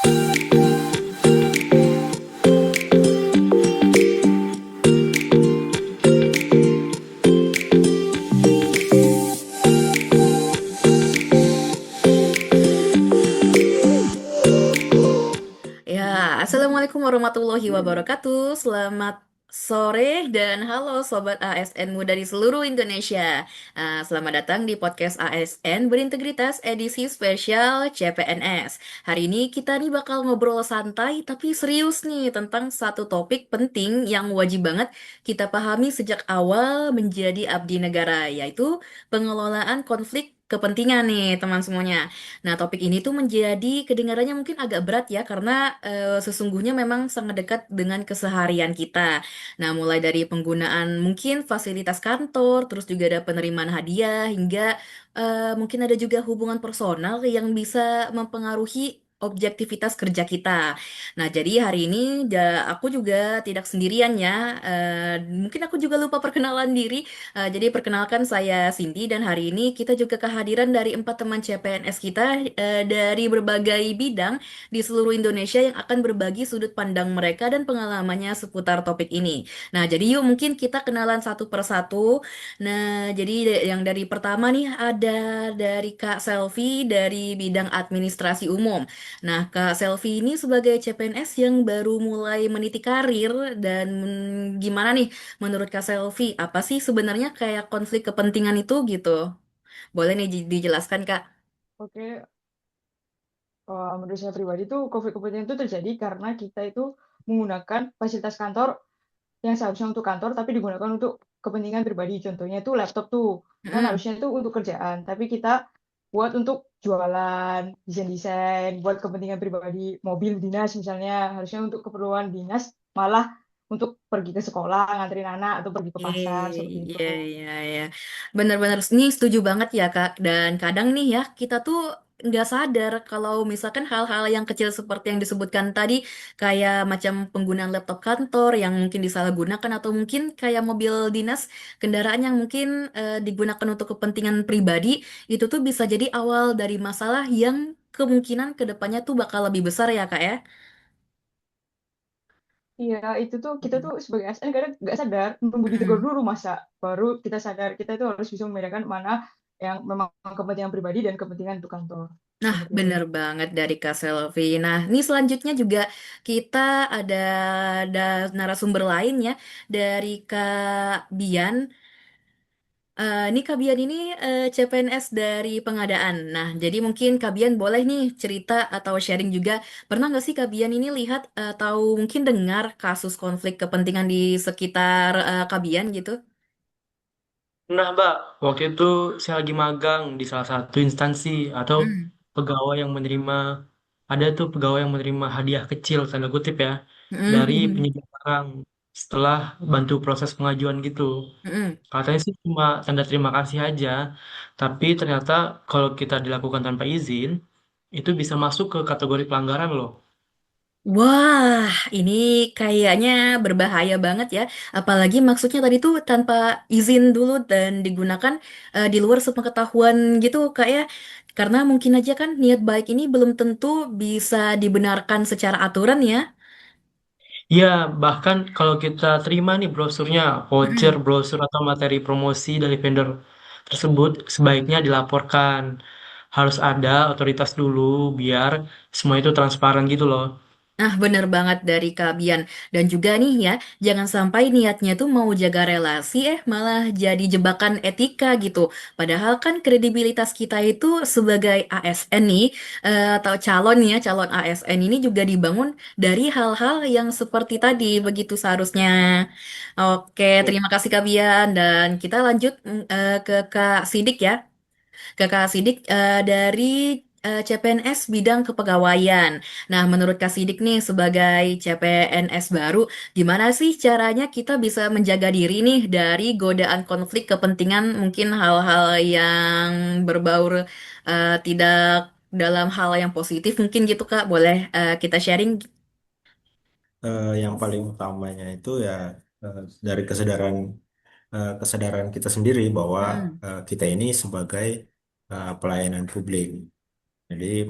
Ya, Assalamualaikum warahmatullahi wabarakatuh. Selamat sore dan halo Sobat ASN muda di seluruh Indonesia. Selamat datang di podcast ASN Berintegritas edisi spesial CPNS. Hari ini kita nih bakal ngobrol santai tapi serius nih tentang satu topik penting yang wajib banget kita pahami sejak awal menjadi abdi negara, yaitu pengelolaan konflik kepentingan nih teman semuanya. Nah, topik ini tuh menjadi kedengarannya mungkin agak berat ya, karena sesungguhnya memang sangat dekat dengan keseharian kita. Nah, mulai dari penggunaan mungkin fasilitas kantor, terus juga ada penerimaan hadiah, hingga mungkin ada juga hubungan personal yang bisa mempengaruhi objektivitas kerja kita. Nah, jadi hari ini aku juga tidak sendirian ya. Mungkin aku juga lupa perkenalan diri. Jadi perkenalkan saya Cindy dan hari ini kita juga kehadiran dari empat teman CPNS kita dari berbagai bidang di seluruh Indonesia yang akan berbagi sudut pandang mereka dan pengalamannya seputar topik ini. Nah, jadi yuk mungkin kita kenalan satu persatu. Nah, jadi yang dari pertama nih ada dari Kak Selvi dari bidang administrasi umum. Nah, Kak Selvi ini sebagai CPNS yang baru mulai meniti karir dan gimana nih menurut Kak Selvi, apa sih sebenarnya kayak konflik kepentingan itu gitu? Boleh nih dijelaskan, Kak? Oke, menurut saya pribadi itu konflik kepentingan itu terjadi karena kita itu menggunakan fasilitas kantor yang seharusnya untuk kantor tapi digunakan untuk kepentingan pribadi. Contohnya itu laptop tuh, kan Mm-mm. harusnya itu untuk kerjaan, tapi kita buat untuk jualan, desain-desain, buat kepentingan pribadi, mobil dinas misalnya, harusnya untuk keperluan dinas, malah untuk pergi ke sekolah, nganterin anak, atau pergi ke pasar, seperti itu. Iya, iya, iya. Benar-benar ini setuju banget ya, Kak. Dan kadang nih ya, kita tuh nggak sadar kalau misalkan hal-hal yang kecil seperti yang disebutkan tadi, kayak macam penggunaan laptop kantor yang mungkin disalahgunakan, atau mungkin kayak mobil dinas, kendaraan yang mungkin digunakan untuk kepentingan pribadi, itu tuh bisa jadi awal dari masalah yang kemungkinan kedepannya tuh bakal lebih besar ya, Kak ya. Iya, itu tuh kita tuh sebagai ASN kadang nggak sadar, nunggu ditegur Mm-mm. dulu masa, baru kita sadar kita itu harus bisa membedakan mana yang memang kepentingan pribadi dan kepentingan untuk kantor. Nah, Seperti itu. bener banget dari Kak Selvi. Nah, ini selanjutnya juga kita ada narasumber lain ya dari Kak Bian. Ini Kak Bian ini CPNS dari pengadaan. Nah, jadi mungkin Kak Bian boleh nih cerita atau sharing juga. Pernah nggak sih Kak Bian ini lihat atau mungkin dengar kasus konflik kepentingan di sekitar Kak Bian gitu? Nah, Mbak, waktu itu saya lagi magang di salah satu instansi atau Hmm. pegawai yang menerima, ada tuh pegawai yang menerima hadiah kecil, tanda kutip ya, dari Mm-mm. penyedia barang setelah bantu proses pengajuan gitu. Mm-mm. Katanya sih cuma tanda terima kasih aja, tapi ternyata kalau kita dilakukan tanpa izin, itu bisa masuk ke kategori pelanggaran loh. Wah, ini kayaknya berbahaya banget ya. Apalagi maksudnya tadi tuh tanpa izin dulu dan digunakan di luar sepengetahuan gitu, Kak ya. Karena mungkin aja kan niat baik ini belum tentu bisa dibenarkan secara aturan ya. Iya, bahkan kalau kita terima nih brosurnya, voucher, Mm-mm. brosur atau materi promosi dari vendor tersebut, sebaiknya dilaporkan. Harus ada otoritas dulu biar semua itu transparan gitu loh. Nah, bener banget dari Kak Bian. Dan juga nih ya, jangan sampai niatnya tuh mau jaga relasi, malah jadi jebakan etika gitu. Padahal kan kredibilitas kita itu sebagai ASN nih, atau calon ya, calon ASN ini juga dibangun dari hal-hal yang seperti tadi, begitu seharusnya. Oke, terima kasih Kak Bian. Dan kita lanjut ke Kak Sidik ya. Kakak Sidik dari CPNS bidang kepegawaian. Nah, menurut Kak Sidik nih sebagai CPNS baru, gimana sih caranya kita bisa menjaga diri nih dari godaan konflik kepentingan, mungkin hal-hal yang berbaur tidak dalam hal yang positif mungkin gitu Kak. Boleh kita sharing? Yang paling utamanya itu ya dari kesadaran kita sendiri bahwa Mm-mm. kita ini sebagai pelayanan publik. Jadi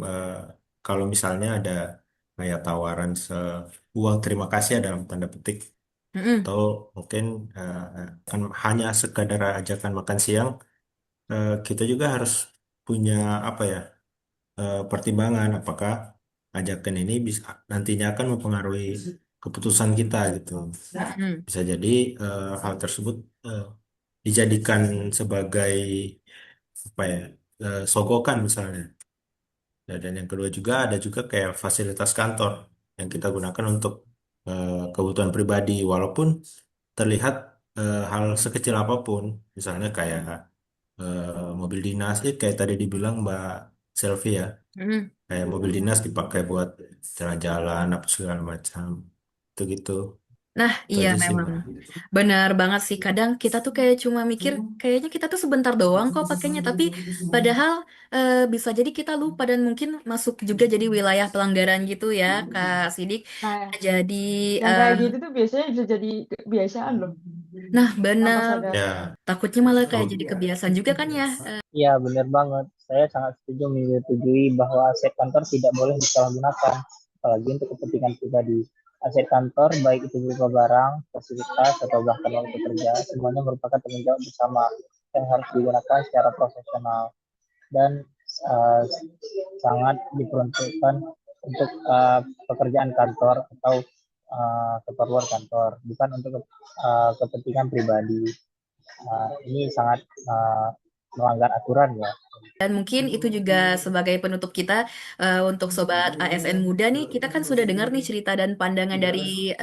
kalau misalnya ada kayak tawaran uang terima kasih ya dalam tanda petik, Mm-mm. atau mungkin kan hanya sekadar ajakan makan siang, kita juga harus punya apa ya, pertimbangan apakah ajakan ini bisa nantinya akan mempengaruhi keputusan kita gitu. Mm-mm. Bisa jadi hal tersebut eh, dijadikan sebagai apa ya, sogokan misalnya. Dan yang kedua juga ada juga kayak fasilitas kantor yang kita gunakan untuk kebutuhan pribadi, walaupun terlihat hal sekecil apapun, misalnya kayak mobil dinas, kayak tadi dibilang Mbak Selfie ya, Mm-mm. kayak mobil dinas dipakai buat jalan-jalan apa segala macam, itu gitu. Nah, Itu iya aja sih memang. Mbak. Benar banget sih. Kadang kita tuh kayak cuma mikir, kayaknya kita tuh sebentar doang kok pakainya. Tapi padahal bisa jadi kita lupa dan mungkin masuk juga jadi wilayah pelanggaran gitu ya, Kak Sidik. Nah, Jadi, yang eh, kayak gitu tuh biasanya bisa jadi kebiasaan loh, nah tanpa benar. sadar. Ya, Takutnya malah kayak jadi kebiasaan juga kan ya. Iya, benar banget. Saya sangat setuju menyetujui bahwa aset kantor tidak boleh disalahgunakan, apalagi untuk kepentingan pribadi. Aset kantor, baik itu berupa barang, fasilitas, atau bahkan waktu kerja, semuanya merupakan tanggung jawab bersama yang harus digunakan secara profesional dan uh, sangat diperuntukkan untuk pekerjaan kantor atau keperluan kantor, bukan untuk kepentingan pribadi. Ini sangat melanggar aturan ya. Dan mungkin itu juga sebagai penutup kita untuk Sobat ASN Muda nih, kita kan sudah dengar nih cerita dan pandangan dari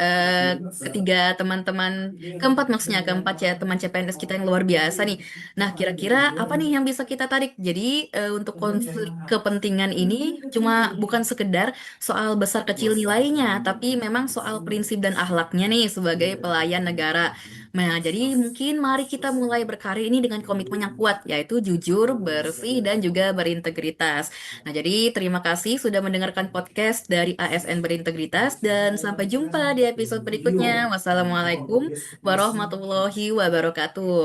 ketiga teman-teman, keempat maksudnya, keempat ya teman CPNS kita yang luar biasa nih. Nah, kira-kira apa nih yang bisa kita tarik? Jadi untuk konflik kepentingan ini cuma bukan sekedar soal besar kecil nilainya, tapi memang soal prinsip dan akhlaknya nih sebagai pelayan negara. Nah, jadi mungkin mari kita mulai berkarya ini dengan komitmen yang kuat, yaitu jujur, bersih, dan juga berintegritas. Nah, jadi terima kasih sudah mendengarkan podcast dari ASN Berintegritas, dan sampai jumpa di episode berikutnya. Wassalamualaikum warahmatullahi wabarakatuh.